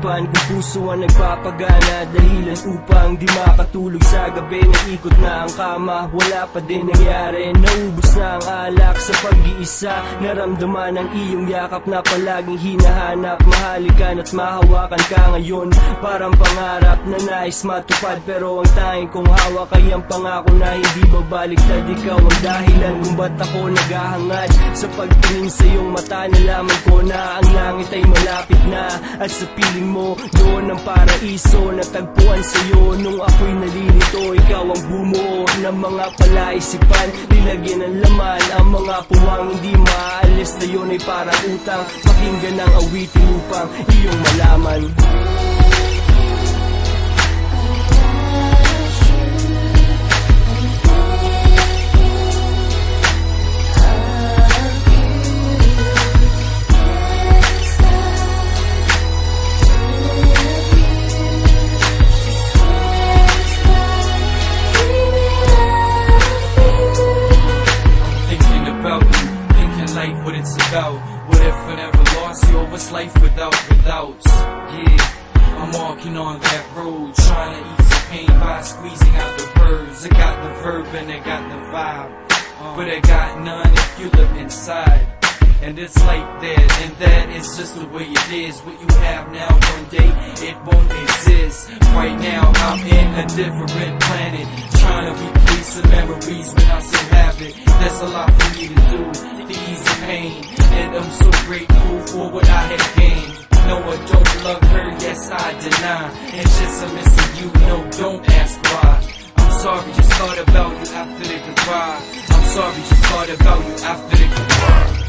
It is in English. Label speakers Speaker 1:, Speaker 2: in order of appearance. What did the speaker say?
Speaker 1: isipan kung puso ang nagpapagana, dahilan upang di makatulog sa gabi. Naikot na ang kama, wala pa din nangyari. Naubos na ang alak sa pag-iisa, naramdaman ang iyong yakap na palaging hinahanap. Mahalikan at mahawakan ka ngayon, parang pangarap na nais matupad. Pero ang tanging kong hawak ay ang pangako na hindi babaliktad. Ikaw ang dahilan kung ba't ako naghahangad. Sa pagtingin sa iyong mata, nalaman ko na ang langit ay malapit na. At sa piling mo, doon ang paraiso natagpuan sa'yo. Nung ako'y nalilito, ikaw ang bumuo ng mga palaisipan. Nilagyan ng laman ang mga puwang hindi maaalis na yun ay parang utang. Pakinggan ang awitin upang iyong malaman.
Speaker 2: What it's about. What if I never lost you? What's life without? Yeah, I'm walking on that road, trying to ease the pain by squeezing out the words. I got the verb and I got the vibe, but I got none if you live inside. And it's like that, and that is just the way it is. What you have now, one day it won't exist. Right now I'm in a different planet, trying to replace the memories when I still have it. That's a lot for me to do, to ease the pain. And I'm so grateful for what I have gained. No, I don't love her, yes I deny. And just I'm missing you, no, don't ask why. I'm sorry, just thought about you after the goodbye. I'm sorry, just thought about you after the goodbye.